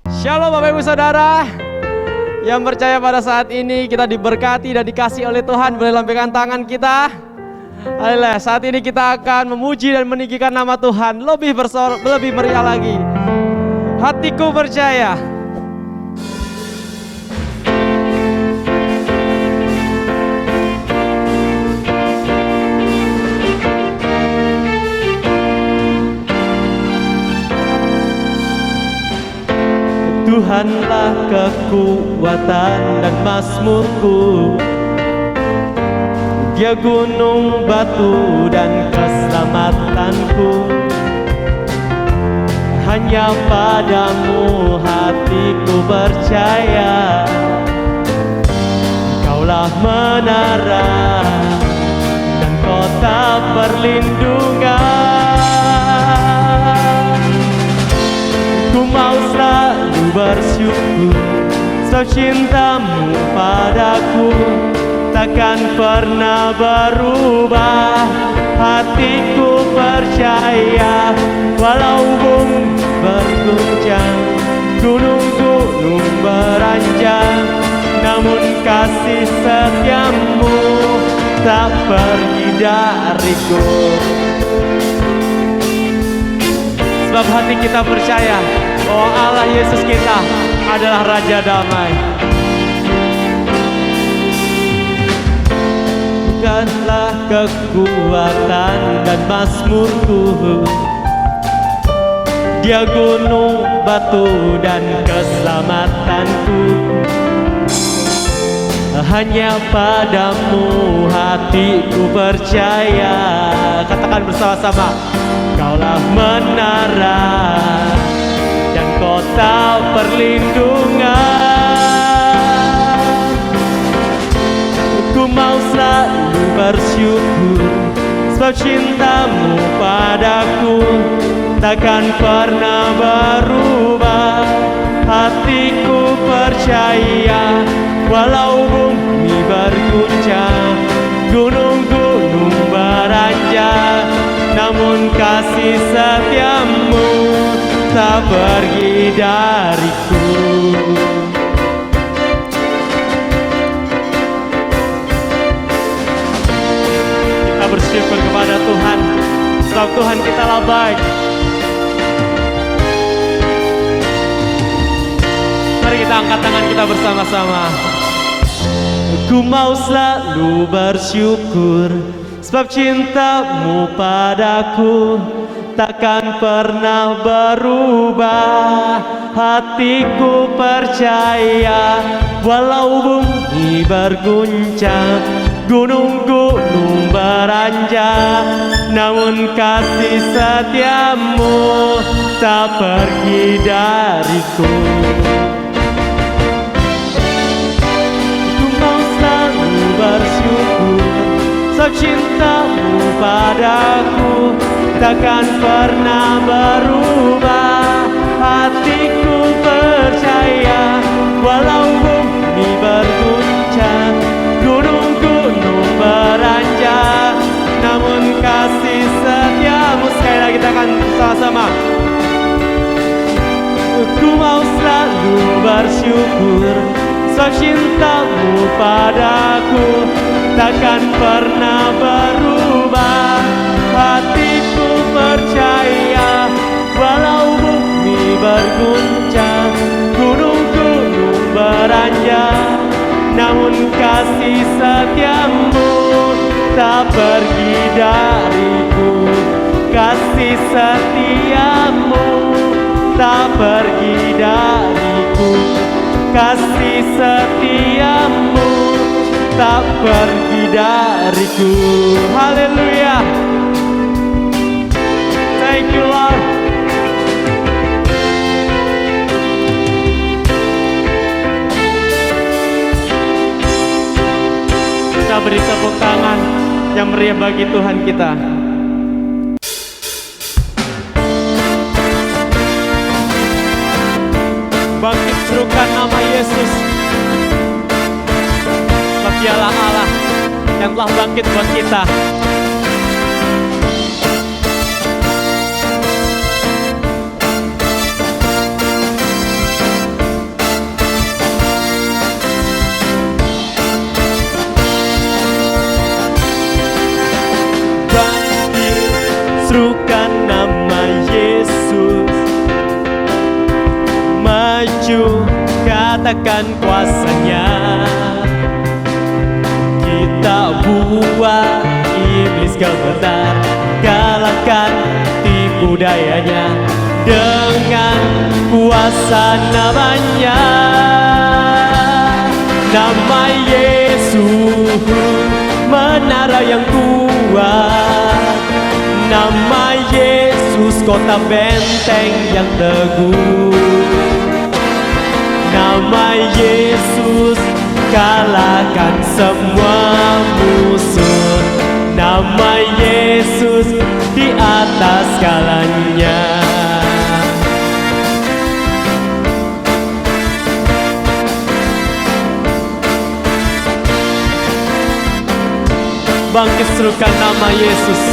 Shalom Bapak Ibu Saudara yang percaya pada saat ini kita diberkati dan dikasih oleh Tuhan. Boleh lambaikan tangan kita. Haleluya. Saat ini kita akan memuji dan meninggikan nama Tuhan lebih meriah lagi. Hatiku percaya. Tuhanlah kekuatan dan mazmurku, Dia gunung batu dan keselamatanku. Hanya padamu hatiku percaya, Kaulah menara dan kota perlindungan. Ku mau selalu bersyukur, sebab cintamu padaku takkan pernah berubah. Hatiku percaya, walau bumi berguncang, gunung-gunung beranjak, namun kasih setiamu tak pergi dariku. Sebab hati kita percaya, oh Allah Yesus kita adalah Raja Damai. Bukanlah kekuatan dan mazmurku, Dia gunung batu dan keselamatanku. Hanya padamu hatiku percaya. Katakan bersama-sama, Kaulah menara dan kota perlindungan. Ku mau selalu bersyukur, sebab cintamu padaku takkan pernah berubah. Hatiku percaya, walau bumi berguncang, gunung-gunung beranjak, namun kasih setiamu tak pergi dariku. Kita bersyukur kepada Tuhan, sebab Tuhan kita lah baik. Mari kita angkat tangan kita bersama-sama. Ku mau selalu bersyukur, sebab cintamu padaku takkan pernah berubah. Hatiku percaya, walau bumi berguncang, gunung-gunung beranjak, namun kasih setiamu tak pergi dariku. Ku mau selalu bersyukur, sebab cintamu padaku takkan pernah berubah. Hatiku percaya, walau bumi berguncang, gunung-gunung beranjak, namun kasih setiamu. Sekali lagi kita akan sama-sama. Ku mau selalu bersyukur, sebab cintamu padaku takkan pernah berubah. Hatiku percaya, walau bumi berguncang, gunung-gunung beranjak, namun kasih setiamu tak pergi dariku. Kasih setiamu tak pergi dariku. Kasih setiamu tak pergi dariku. Haleluya. Thank you Lord. Kita beri tepuk tangan yang meriah bagi Tuhan kita. Bangkit serukan nama Yesus, sebab Dialah Allah yang telah bangkit buat kita. nyatakan kuasa-Nya. Kita buat iblis gemetar, galakkan tipu dayanya dengan kuasa namanya. Nama Yesus menara yang kuat, nama Yesus kota benteng yang teguh, nama Yesus kalahkan semua musuh, nama Yesus di atas segalanya. Bangkit serukan nama Yesus,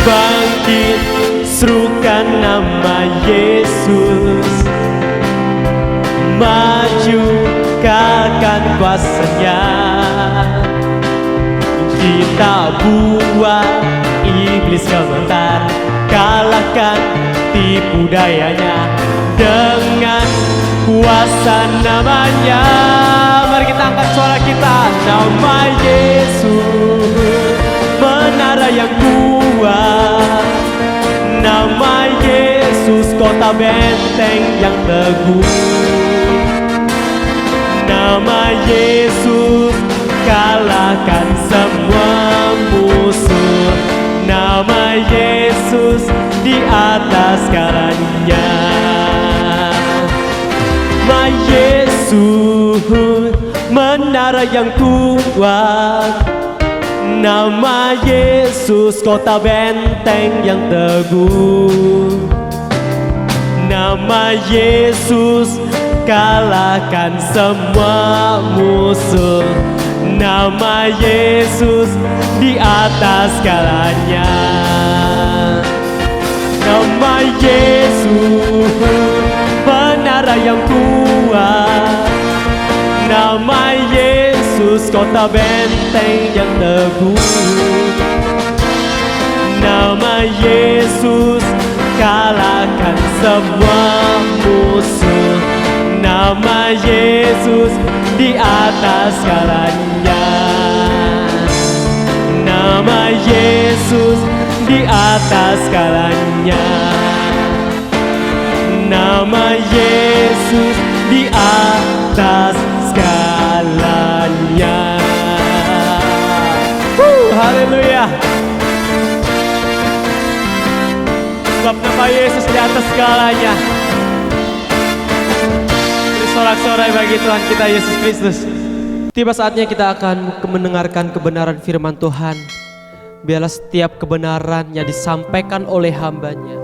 bangkit serukan nama Yesus, maju kalahkan kuasa-Nya. Kita buat iblis gemetar, kalahkan tipu dayanya dengan kuasa namanya. Mari kita angkat suara kita. Nama Yesus menara yang kuat, nama Yesus kota benteng yang teguh, nama Yesus kalahkan semua musuh, nama Yesus di atas segalanya. Nama Yesus menara yang kuat, nama Yesus kota benteng yang teguh, nama Yesus kalahkan semua musuh, nama Yesus di atas segalanya. Nama Yesus menara yang kuat, nama Yesus kota benteng yang teguh, nama Yesus kalahkan semua musuh, nama Yesus di atas segalanya. Nama Yesus di atas segalanya, nama Yesus di atas segalanya. Haleluya. Sebab nama Yesus di atas segalanya. Beri sorak-sorai bagi Tuhan kita Yesus Kristus. Tiba saatnya kita akan mendengarkan kebenaran firman Tuhan. Biarlah setiap kebenaran yang disampaikan oleh hamba-Nya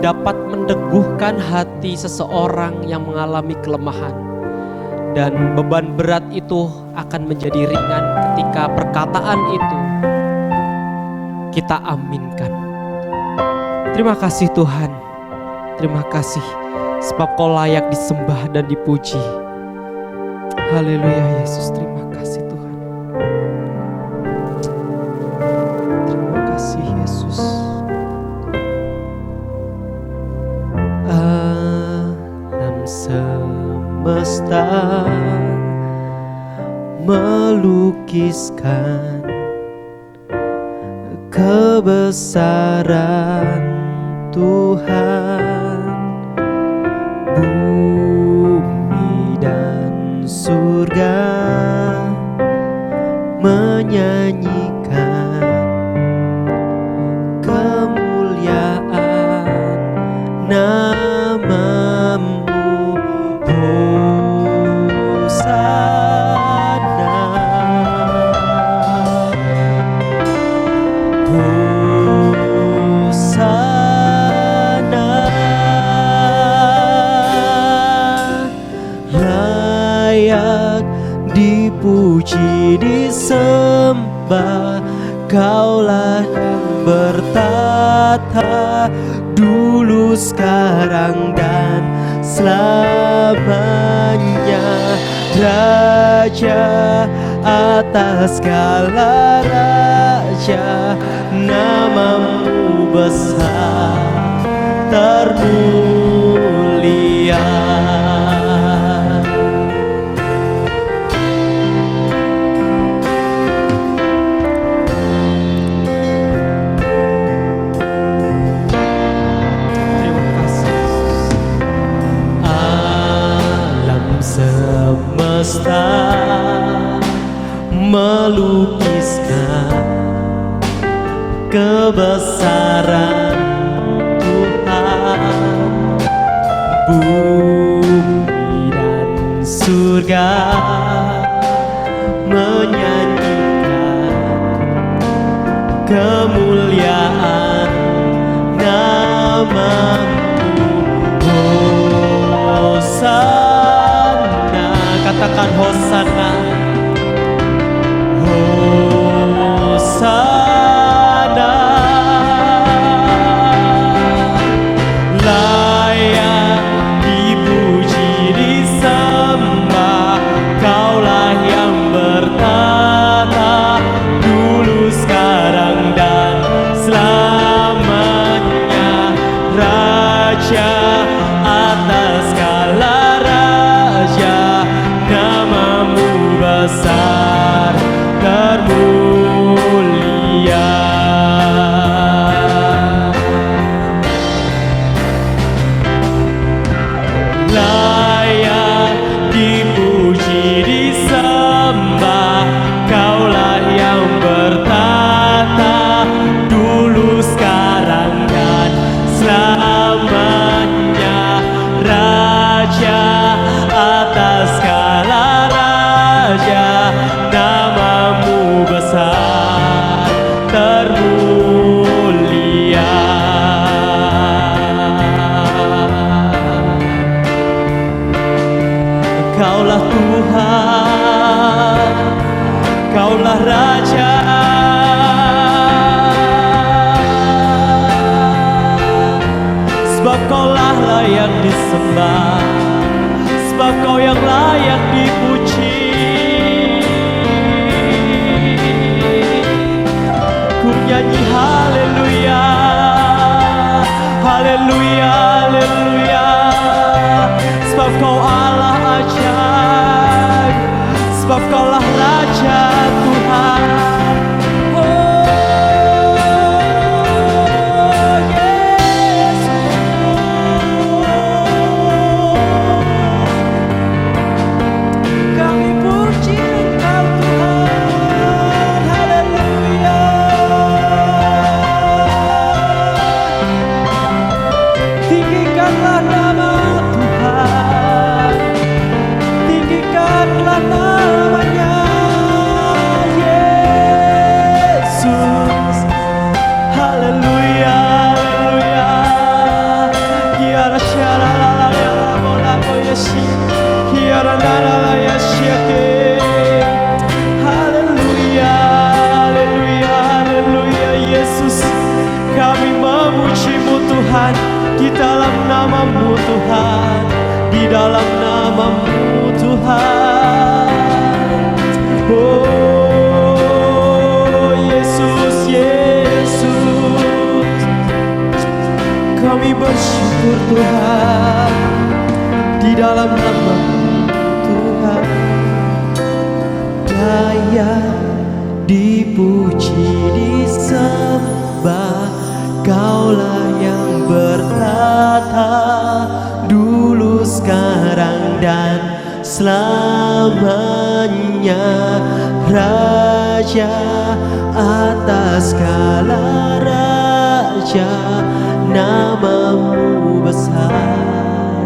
dapat meneguhkan hati seseorang yang mengalami kelemahan, dan beban berat itu akan menjadi ringan ketika perkataan itu kita aminkan. Terima kasih Tuhan, terima kasih sebab Kau layak disembah dan dipuji. Haleluya Yesus, terima kasih Tuhan. Terima kasih Yesus. Alam semesta melukiskan kebesaran Tuhan, bumi dan surga menyanyikan kemuliaan nama-Mu. Hosana, Hosana, layak dipuji disembah. Kaulah yang bertata dulu, sekarang dan selamanya. Raja atas segala raja, nama-Mu besar termulia. melukiskan kebesaran Tuhan. Bumi dan surga menyanyikan kemuliaan nama-Mu. Hosana, katakan Hosana. Hosana, layak dipuji disembah, Kaulah yang bertata dulu, sekarang dan selamanya. Raja atas segala raja, nama-Mu besar termulia. Layak dipuji disembah, Kaulah yang bertata dulu, sekarang dan selamanya. Raja atas segala raja, nama-Mu besar termulia. Kaulah Tuhan, Kaulah Raja, sebab Kaulah layak disembah, sebab Kau yang layak dipuji. Ku nyanyi haleluya, haleluya, haleluya, sebab Kau Allah ajaib, sebab Kaulah Raja Tuhan. Kami puji Engkau Tuhan, haleluya. Tinggikanlah nama Tuhan, tinggikanlah namanya Yesus. Haleluya, haleluya. Kiara shalala ya mola boyeshi, kiara nalala ya shiake. Haleluya, haleluya, haleluya. Yesus, kami memuji-Mu Tuhan, di dalam nama-Mu Tuhan, di dalam nama-Mu Tuhan. Oh Yesus, Yesus, kami bersyukur Tuhan, di dalam nama-Mu Tuhan. Layak dipuji disembah, Kaulah yang bertata dulu, sekarang dan selamanya. Raja atas segala raja, nama-Mu besar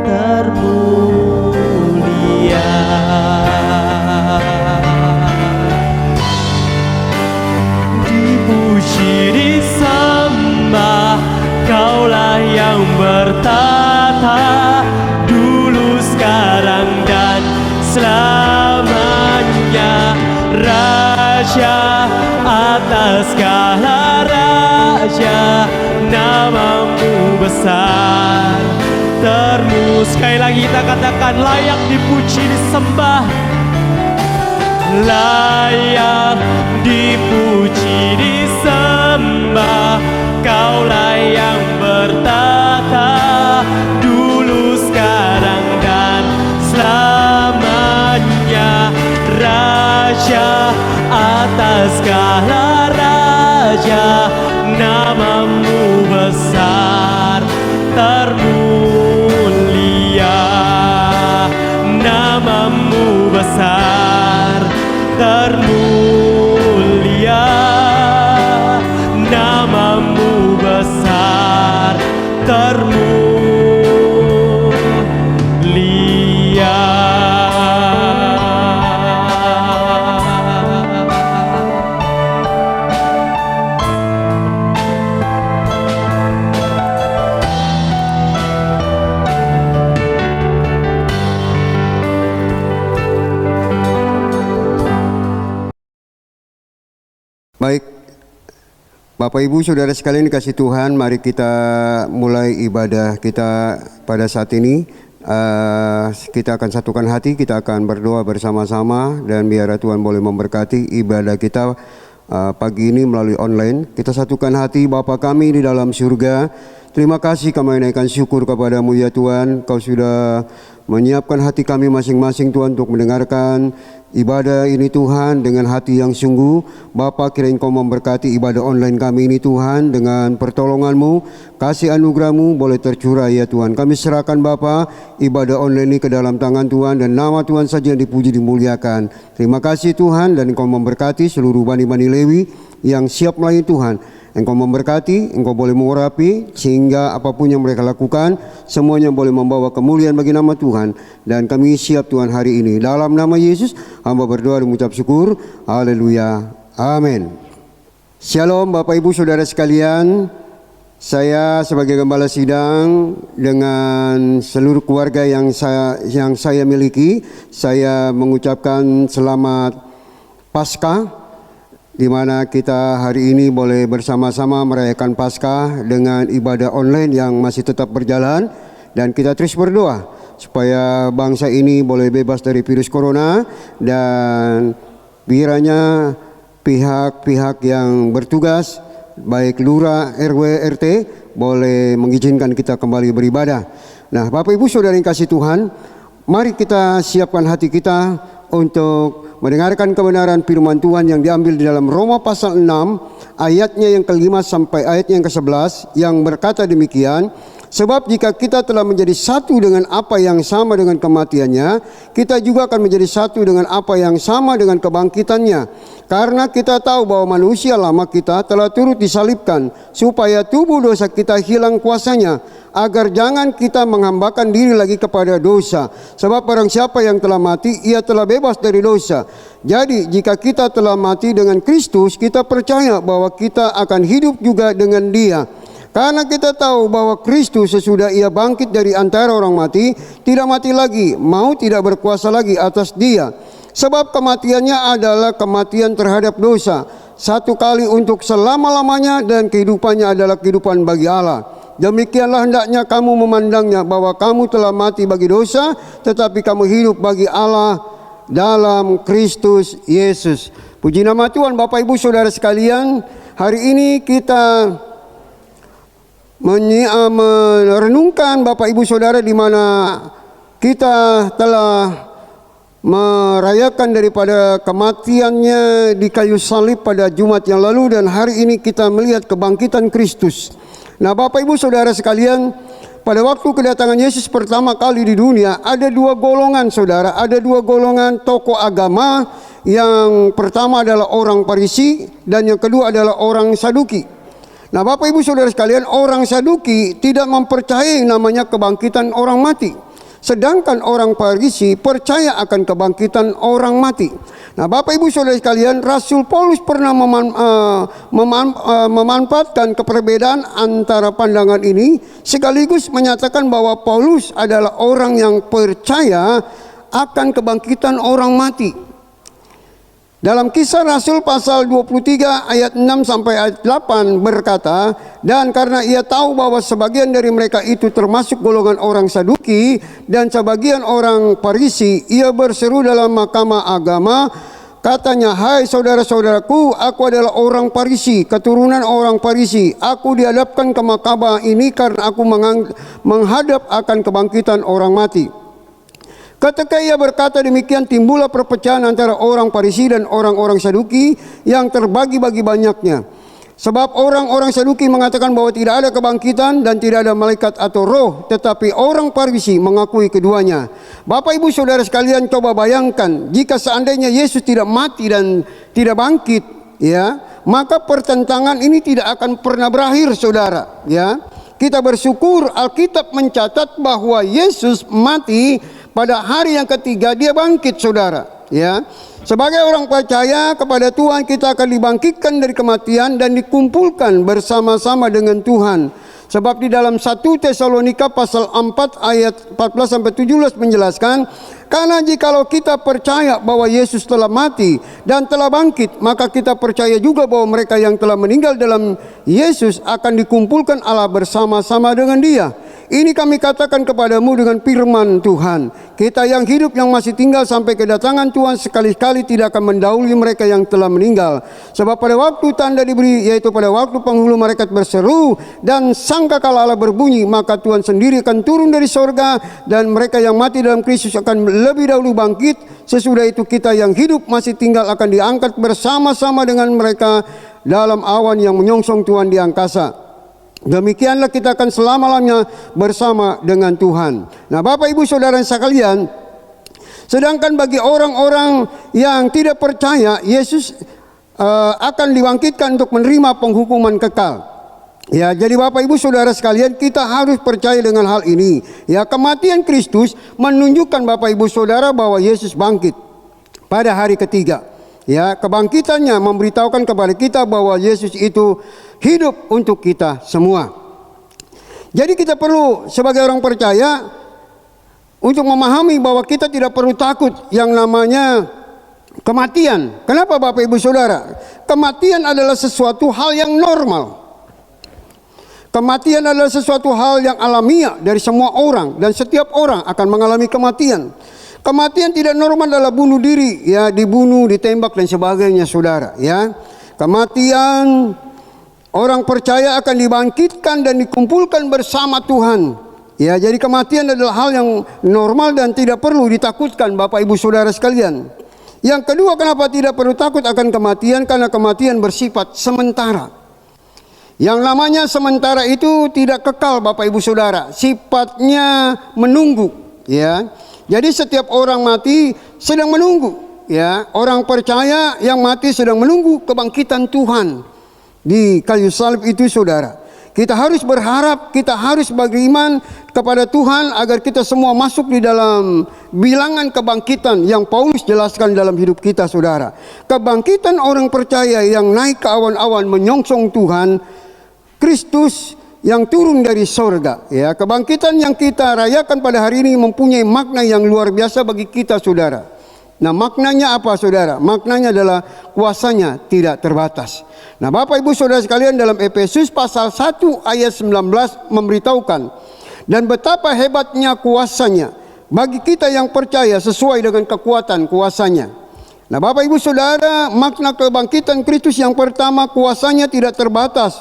termulia. Dipuji disembah, Kaulah yang bertata dulu, sekarang dan selamanya. Raja atas segala raja, nama-Mu besar Sekali lagi kita katakan, layak dipuji disembah, layak dipuji disembah. Kaulah yang bertata dulu, sekarang dan selamanya. Raja atas segala raja, nama-Mu besar termulia, nama-Mu besar termulia, namamu besar, termulia. Baik, Bapak Ibu Saudara sekalian dikasih Tuhan, mari kita mulai ibadah kita pada saat ini. Kita akan satukan hati, kita akan berdoa bersama-sama, dan biar Tuhan boleh memberkati ibadah kita pagi ini melalui online. Kita satukan hati. Bapa kami di dalam surga, terima kasih kami naikkan syukur kepadamu ya Tuhan. Kau sudah menyiapkan hati kami masing-masing Tuhan untuk mendengarkan ibadah ini Tuhan dengan hati yang sungguh. Bapa, kiranya Engkau memberkati ibadah online kami ini Tuhan, dengan pertolongan-Mu, kasih anugerah-Mu boleh tercurah ya Tuhan. Kami serahkan Bapa ibadah online ini ke dalam tangan Tuhan, dan nama Tuhan saja yang dipuji dimuliakan. Terima kasih Tuhan, dan Engkau memberkati seluruh bani-bani Lewi yang siap melayani Tuhan. Engkau memberkati, Engkau boleh mengurapi, sehingga apapun yang mereka lakukan semuanya boleh membawa kemuliaan bagi nama Tuhan. Dan kami siap Tuhan hari ini. Dalam nama Yesus hamba berdoa dan mengucap syukur. Haleluya, amin. Shalom Bapak Ibu Saudara sekalian. Saya sebagai gembala sidang dengan seluruh keluarga yang saya miliki, saya mengucapkan selamat Paskah, di mana kita hari ini boleh bersama-sama merayakan Paskah dengan ibadah online yang masih tetap berjalan, dan kita terus berdoa supaya bangsa ini boleh bebas dari virus corona, dan kiranya pihak-pihak yang bertugas baik lurah, RW, RT boleh mengizinkan kita kembali beribadah. Nah, Bapak Ibu Saudara yang kasih Tuhan, mari kita siapkan hati kita untuk mendengarkan kebenaran firman Tuhan yang diambil di dalam Roma pasal 6 ayatnya yang ke-5 sampai ayatnya yang ke-11, yang berkata demikian: sebab jika kita telah menjadi satu dengan apa yang sama dengan kematiannya, kita juga akan menjadi satu dengan apa yang sama dengan kebangkitannya. Karena kita tahu bahwa manusia lama kita telah turut disalibkan, supaya tubuh dosa kita hilang kuasanya, agar jangan kita menghambakan diri lagi kepada dosa. Sebab barang siapa yang telah mati, ia telah bebas dari dosa. Jadi jika kita telah mati dengan Kristus, kita percaya bahwa kita akan hidup juga dengan Dia. Karena kita tahu bahwa Kristus sesudah Ia bangkit dari antara orang mati, tidak mati lagi, maut tidak berkuasa lagi atas Dia. Sebab kematiannya adalah kematian terhadap dosa, satu kali untuk selama-lamanya, dan kehidupannya adalah kehidupan bagi Allah. Demikianlah hendaknya kamu memandangnya, bahwa kamu telah mati bagi dosa, tetapi kamu hidup bagi Allah dalam Kristus Yesus. Puji nama Tuhan. Bapak Ibu Saudara sekalian, hari ini kita merenungkan Bapak Ibu Saudara, di mana kita telah merayakan daripada kematiannya di kayu salib pada Jumat yang lalu, dan hari ini kita melihat kebangkitan Kristus. Nah, Bapak Ibu Saudara sekalian, pada waktu kedatangan Yesus pertama kali di dunia, ada dua golongan saudara, ada dua golongan tokoh agama. Yang pertama adalah orang Farisi, dan yang kedua adalah orang Saduki. Nah, Bapak Ibu Saudara sekalian, orang Saduki tidak mempercayai namanya kebangkitan orang mati, sedangkan orang Farisi percaya akan kebangkitan orang mati. Nah, Bapak Ibu Saudara sekalian, Rasul Paulus pernah memanfaatkan perbedaan antara pandangan ini, sekaligus menyatakan bahwa Paulus adalah orang yang percaya akan kebangkitan orang mati. Dalam Kisah Rasul pasal 23 ayat 6 sampai ayat 8 berkata, dan karena ia tahu bahwa sebagian dari mereka itu termasuk golongan orang Saduki dan sebagian orang Farisi, ia berseru dalam mahkamah agama, katanya, hai saudara-saudaraku, aku adalah orang Farisi, keturunan orang Farisi. Aku dihadapkan ke mahkamah ini karena aku menghadap akan kebangkitan orang mati. Ketika ia berkata demikian, timbullah perpecahan antara orang Farisi dan orang-orang Saduki yang terbagi-bagi banyaknya. Sebab orang-orang Saduki mengatakan bahwa tidak ada kebangkitan dan tidak ada malaikat atau roh, tetapi orang Farisi mengakui keduanya. Bapak Ibu Saudara sekalian, coba bayangkan jika seandainya Yesus tidak mati dan tidak bangkit, ya, maka pertentangan ini tidak akan pernah berakhir, Saudara, ya. Kita bersyukur Alkitab mencatat bahwa Yesus mati pada hari yang ketiga, dia bangkit, Saudara, ya. Sebagai orang percaya kepada Tuhan, kita akan dibangkitkan dari kematian dan dikumpulkan bersama-sama dengan Tuhan. Sebab di dalam 1 Tesalonika pasal 4 ayat 14 sampai 17 menjelaskan, karena jikalau kita percaya bahwa Yesus telah mati dan telah bangkit, maka kita percaya juga bahwa mereka yang telah meninggal dalam Yesus akan dikumpulkan Allah bersama-sama dengan Dia. Ini kami katakan kepadamu dengan firman Tuhan. Kita yang hidup yang masih tinggal sampai kedatangan Tuhan sekali-kali tidak akan mendahului mereka yang telah meninggal. Sebab pada waktu tanda diberi, yaitu pada waktu penghulu malaikat berseru dan sangkakala Allah berbunyi, maka Tuhan sendiri akan turun dari sorga dan mereka yang mati dalam Kristus akan lebih dahulu bangkit. Sesudah itu kita yang hidup masih tinggal akan diangkat bersama-sama dengan mereka dalam awan yang menyongsong Tuhan di angkasa. Demikianlah kita akan selama-lamanya bersama dengan Tuhan. Nah, Bapak Ibu Saudara sekalian, sedangkan bagi orang-orang yang tidak percaya, Yesus akan dibangkitkan untuk menerima penghukuman kekal. Ya, jadi Bapak Ibu Saudara sekalian, kita harus percaya dengan hal ini. Ya, kematian Kristus menunjukkan Bapak Ibu Saudara bahwa Yesus bangkit pada hari ketiga. Ya, kebangkitannya memberitahukan kepada kita bahwa Yesus itu hidup untuk kita semua. Jadi kita perlu sebagai orang percaya untuk memahami bahwa kita tidak perlu takut yang namanya kematian. Kenapa Bapak Ibu Saudara? Kematian adalah sesuatu hal yang normal. Kematian adalah sesuatu hal yang alamiah dari semua orang, dan setiap orang akan mengalami kematian. Kematian tidak normal adalah bunuh diri, ya, dibunuh, ditembak dan sebagainya, Saudara, ya. Kematian, orang percaya akan dibangkitkan dan dikumpulkan bersama Tuhan. Ya, jadi kematian adalah hal yang normal dan tidak perlu ditakutkan, Bapak Ibu Saudara sekalian. Yang kedua, kenapa tidak perlu takut akan kematian? Karena kematian bersifat sementara. Yang namanya sementara itu tidak kekal, Bapak Ibu Saudara. Sifatnya menunggu, ya. Jadi setiap orang mati sedang menunggu, ya. Orang percaya yang mati sedang menunggu kebangkitan Tuhan di kayu salib itu, Saudara. Kita harus berharap, kita harus beriman kepada Tuhan agar kita semua masuk di dalam bilangan kebangkitan yang Paulus jelaskan dalam hidup kita, Saudara. Kebangkitan orang percaya yang naik ke awan-awan menyongsong Tuhan Kristus yang turun dari sorga, ya. Kebangkitan yang kita rayakan pada hari ini mempunyai makna yang luar biasa bagi kita, Saudara. Nah, maknanya apa, Saudara? Maknanya adalah kuasanya tidak terbatas. Nah, Bapak Ibu Saudara sekalian, dalam Efesus pasal 1 ayat 19 memberitahukan, dan betapa hebatnya kuasanya bagi kita yang percaya sesuai dengan kekuatan kuasanya. Nah, Bapak Ibu Saudara, makna kebangkitan Kristus yang pertama, kuasanya tidak terbatas.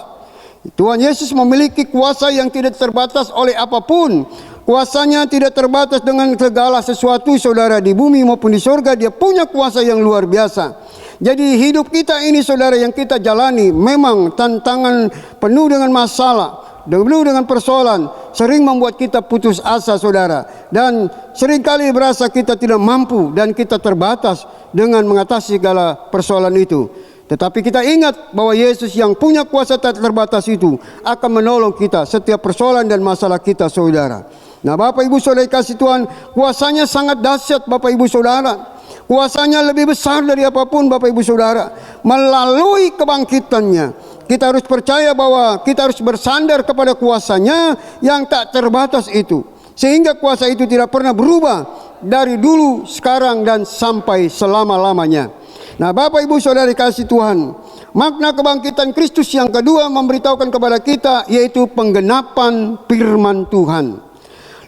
Tuhan Yesus memiliki kuasa yang tidak terbatas oleh apapun. Kuasanya tidak terbatas dengan segala sesuatu, Saudara, di bumi maupun di surga. Dia punya kuasa yang luar biasa. Jadi hidup kita ini, Saudara, yang kita jalani memang tantangan, penuh dengan masalah, penuh dengan persoalan, sering membuat kita putus asa, Saudara. Dan seringkali berasa kita tidak mampu dan kita terbatas dengan mengatasi segala persoalan itu. Tetapi kita ingat bahwa Yesus yang punya kuasa tak terbatas itu akan menolong kita setiap persoalan dan masalah kita, Saudara. Nah, Bapak Ibu Saudara kasih Tuhan, kuasanya sangat dahsyat, Bapak Ibu Saudara. Kuasanya lebih besar dari apapun, Bapak Ibu Saudara. Melalui kebangkitannya, kita harus percaya bahwa kita harus bersandar kepada kuasanya yang tak terbatas itu. Sehingga kuasa itu tidak pernah berubah dari dulu, sekarang, dan sampai selama-lamanya. Nah, Bapak Ibu Saudara kasih Tuhan, makna kebangkitan Kristus yang kedua memberitahukan kepada kita yaitu penggenapan firman Tuhan.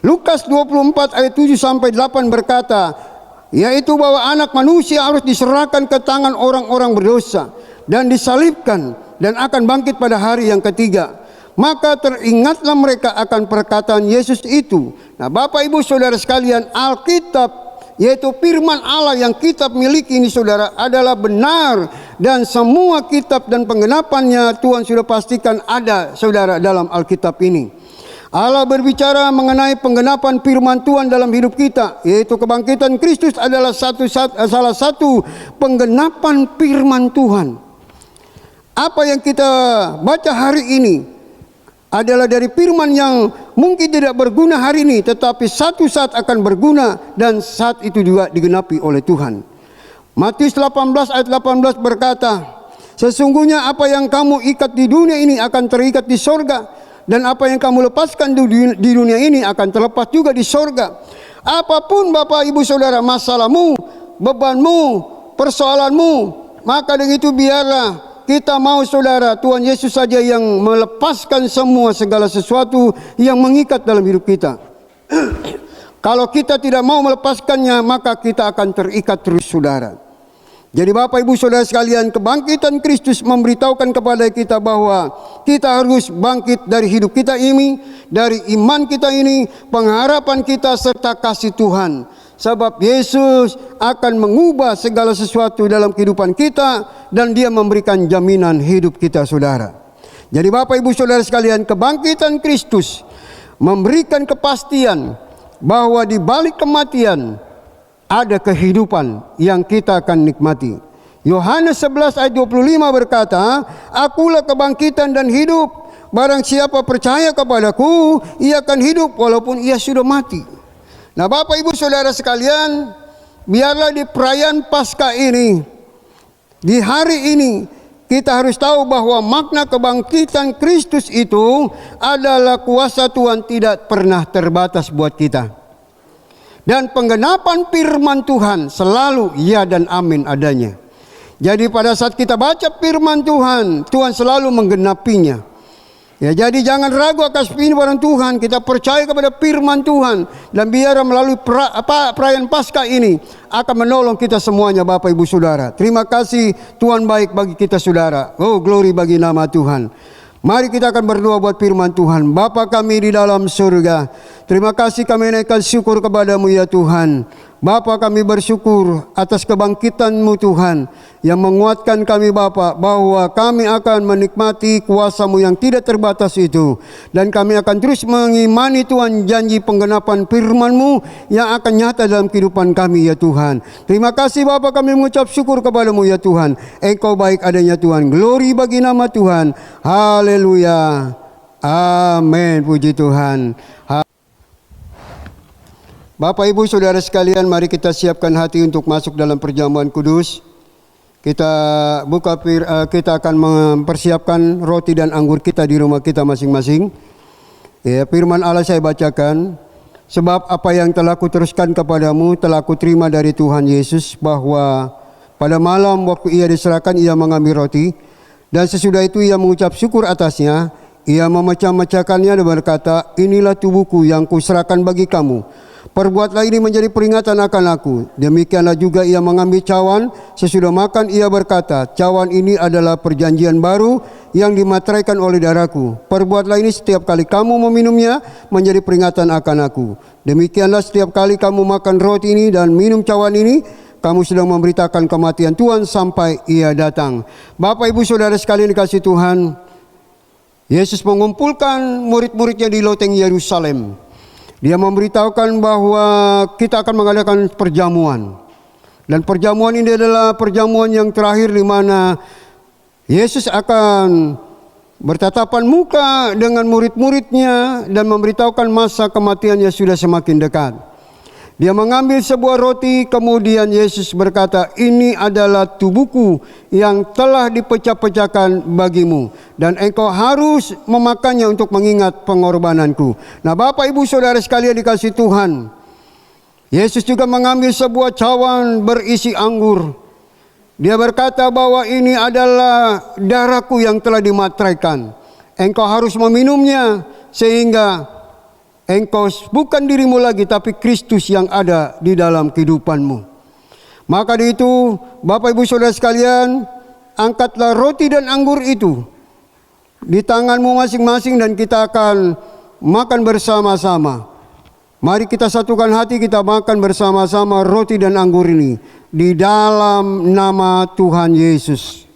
Lukas 24 ayat 7 sampai 8 berkata, yaitu bahwa anak manusia harus diserahkan ke tangan orang-orang berdosa dan disalibkan dan akan bangkit pada hari yang ketiga. Maka teringatlah mereka akan perkataan Yesus itu. Nah, Bapak Ibu Saudara sekalian, Alkitab yaitu firman Allah yang kita miliki ini, Saudara, adalah benar Dan semua kitab dan penggenapannya Tuhan sudah pastikan ada, saudara, dalam Alkitab ini. Allah berbicara mengenai penggenapan firman Tuhan dalam hidup kita, yaitu kebangkitan Kristus adalah salah satu penggenapan firman Tuhan. Apa yang kita baca hari ini adalah dari firman yang mungkin tidak berguna hari ini, tetapi satu saat akan berguna, dan saat itu juga digenapi oleh Tuhan. Matius 18 ayat 18 berkata, sesungguhnya apa yang kamu ikat di dunia ini akan terikat di sorga, dan apa yang kamu lepaskan di dunia ini akan terlepas juga di sorga. Apapun Bapak Ibu Saudara masalahmu, bebanmu, persoalanmu, maka dengan itu biarlah kita mau, saudara, Tuhan Yesus saja yang melepaskan semua segala sesuatu yang mengikat dalam hidup kita. Kalau kita tidak mau melepaskannya, maka kita akan terikat terus, saudara. Jadi Bapak Ibu Saudara sekalian, kebangkitan Kristus memberitahukan kepada kita bahwa kita harus bangkit dari hidup kita ini, dari iman kita ini, pengharapan kita serta kasih Tuhan. Sebab Yesus akan mengubah segala sesuatu dalam kehidupan kita, dan Dia memberikan jaminan hidup kita, saudara. Jadi Bapak Ibu Saudara sekalian, kebangkitan Kristus memberikan kepastian bahwa di balik kematian ada kehidupan yang kita akan nikmati. Yohanes 11 ayat 25 berkata, akulah kebangkitan dan hidup. Barang siapa percaya kepadaku, ia akan hidup walaupun ia sudah mati. Nah Bapak Ibu Saudara sekalian, biarlah di perayaan Paskah ini, di hari ini, kita harus tahu bahwa makna kebangkitan Kristus itu adalah kuasa Tuhan tidak pernah terbatas buat kita. Dan penggenapan firman Tuhan selalu ya dan amin adanya. Jadi pada saat kita baca firman Tuhan, Tuhan selalu menggenapinya. Ya, jadi jangan ragu akan firman Tuhan. Kita percaya kepada firman Tuhan, dan biar melalui perayaan Paskah ini akan menolong kita semuanya, Bapak Ibu Saudara. Terima kasih, Tuhan baik bagi kita, saudara. Oh, glory bagi nama Tuhan. Mari kita akan berdoa buat firman Tuhan. Bapa kami di dalam surga, terima kasih kami naikkan syukur kepadamu ya Tuhan. Bapa, kami bersyukur atas kebangkitan-Mu Tuhan, yang menguatkan kami Bapa, bahwa kami akan menikmati kuasa-Mu yang tidak terbatas itu. Dan kami akan terus mengimani Tuhan janji penggenapan firman-Mu yang akan nyata dalam kehidupan kami ya Tuhan. Terima kasih Bapa, kami mengucap syukur kepadamu ya Tuhan. Engkau baik adanya Tuhan. Glory bagi nama Tuhan. Haleluya. Amin. Puji Tuhan. Bapak Ibu Saudara sekalian, mari kita siapkan hati untuk masuk dalam perjamuan kudus. Kita akan mempersiapkan roti dan anggur kita di rumah kita masing-masing. Ya, firman Allah saya bacakan. Sebab apa yang telah kuteruskan kepadamu telah kuterima dari Tuhan Yesus, bahwa pada malam waktu ia diserahkan, ia mengambil roti, dan sesudah itu ia mengucap syukur atasnya. Ia memecah-mecahkannya dan berkata, inilah tubuhku yang kuserahkan bagi kamu. Perbuatlah ini menjadi peringatan akan aku. Demikianlah juga ia mengambil cawan. Sesudah makan ia berkata, cawan ini adalah perjanjian baru yang dimateraikan oleh darahku. Perbuatlah ini setiap kali kamu meminumnya menjadi peringatan akan aku. Demikianlah setiap kali kamu makan roti ini dan minum cawan ini, kamu sedang memberitakan kematian Tuhan sampai ia datang. Bapak Ibu Saudara sekalian dikasihi Tuhan, Yesus mengumpulkan murid-muridnya di loteng Yerusalem. Dia memberitahukan bahwa kita akan mengadakan perjamuan. Dan perjamuan ini adalah perjamuan yang terakhir, di mana Yesus akan bertatapan muka dengan murid-muridnya dan memberitahukan masa kematiannya sudah semakin dekat. Dia mengambil sebuah roti, kemudian Yesus berkata, ini adalah tubuhku yang telah dipecah-pecahkan bagimu, dan engkau harus memakannya untuk mengingat pengorbananku. Nah Bapak Ibu Saudara sekalian dikasihi Tuhan, Yesus juga mengambil sebuah cawan berisi anggur. Dia berkata bahwa ini adalah darahku yang telah dimateraikan. Engkau harus meminumnya sehingga engkau bukan dirimu lagi, tapi Kristus yang ada di dalam kehidupanmu. Maka dari itu, Bapak Ibu Saudara sekalian, angkatlah roti dan anggur itu di tanganmu masing-masing, dan kita akan makan bersama-sama. Mari kita satukan hati, kita makan bersama-sama roti dan anggur ini di dalam nama Tuhan Yesus.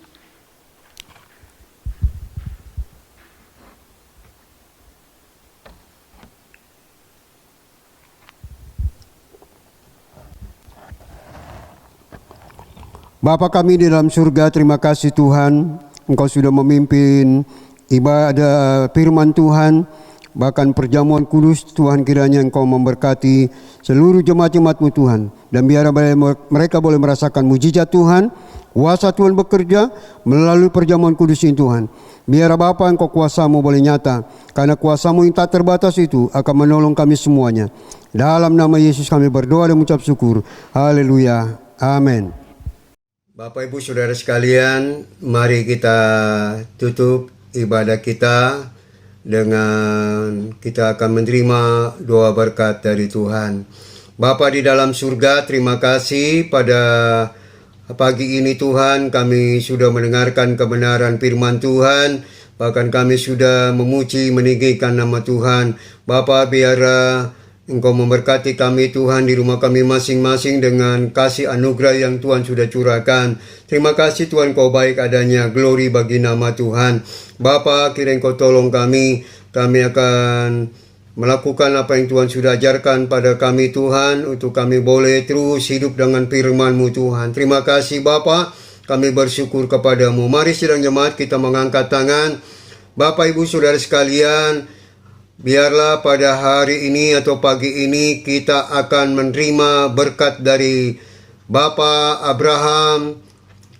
Bapa kami di dalam surga, terima kasih Tuhan, Engkau sudah memimpin ibadah firman Tuhan, bahkan perjamuan kudus. Tuhan, kiranya Engkau memberkati seluruh jemaat-jemaat-Mu Tuhan, dan biar mereka boleh merasakan mujizat Tuhan, kuasa Tuhan bekerja melalui perjamuan kudus ini Tuhan. Biar Bapa, Engkau kuasa-Mu boleh nyata, karena kuasa-Mu yang tak terbatas itu akan menolong kami semuanya. Dalam nama Yesus kami berdoa dan mengucap syukur. Haleluya. Amin. Bapak Ibu Saudara sekalian, mari kita tutup ibadah kita dengan kita akan menerima doa berkat dari Tuhan. Bapa di dalam surga, terima kasih pada pagi ini Tuhan, kami sudah mendengarkan kebenaran firman Tuhan, bahkan kami sudah memuji meninggikan nama Tuhan. Bapa, biar Engkau memberkati kami Tuhan di rumah kami masing-masing dengan kasih anugerah yang Tuhan sudah curahkan. Terima kasih Tuhan, Kau baik adanya, glory bagi nama Tuhan. Bapa, kiranya Engkau tolong kami akan melakukan apa yang Tuhan sudah ajarkan pada kami Tuhan, untuk kami boleh terus hidup dengan firman-Mu Tuhan. Terima kasih Bapa, kami bersyukur kepadamu. Mari sidang jemaat kita mengangkat tangan. Bapak Ibu Saudara sekalian, biarlah pada hari ini atau pagi ini kita akan menerima berkat dari Bapa Abraham,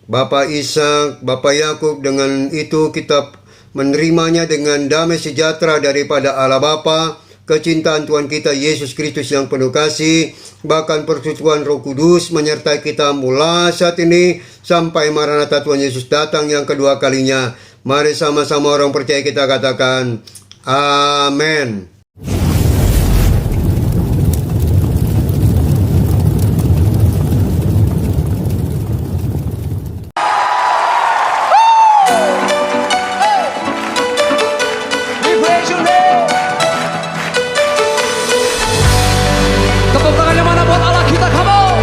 Bapa Ishak, Bapa Yakub. Dengan itu kita menerimanya dengan damai sejahtera daripada Allah Bapa, kecintaan Tuhan kita Yesus Kristus yang penuh kasih, bahkan persekutuan Roh Kudus menyertai kita mulai saat ini sampai Maranatha Tuhan Yesus datang yang kedua kalinya. Mari sama-sama orang percaya kita katakan amin. Tepuk tangannya mana buat Allah kita, come on.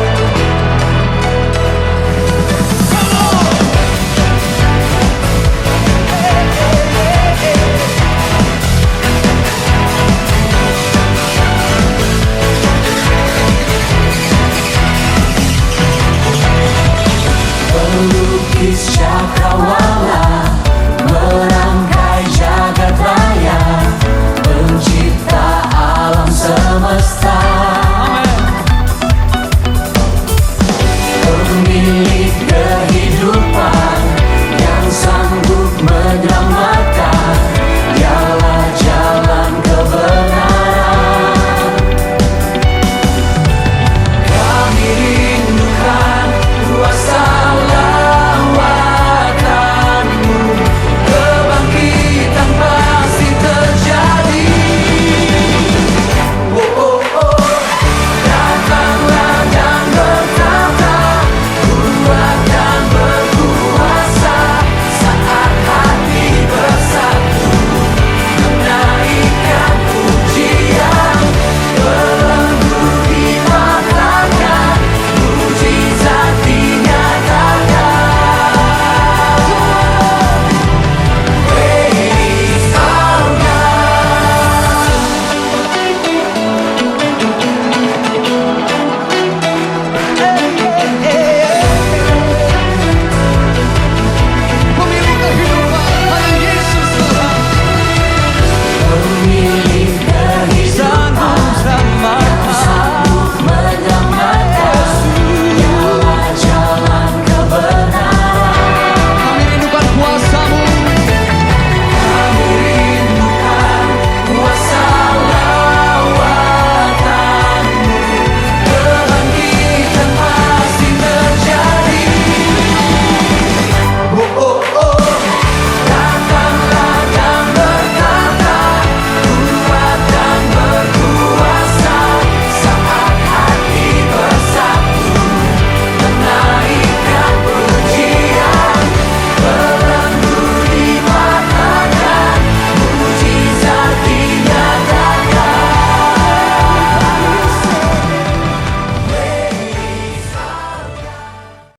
Pelukis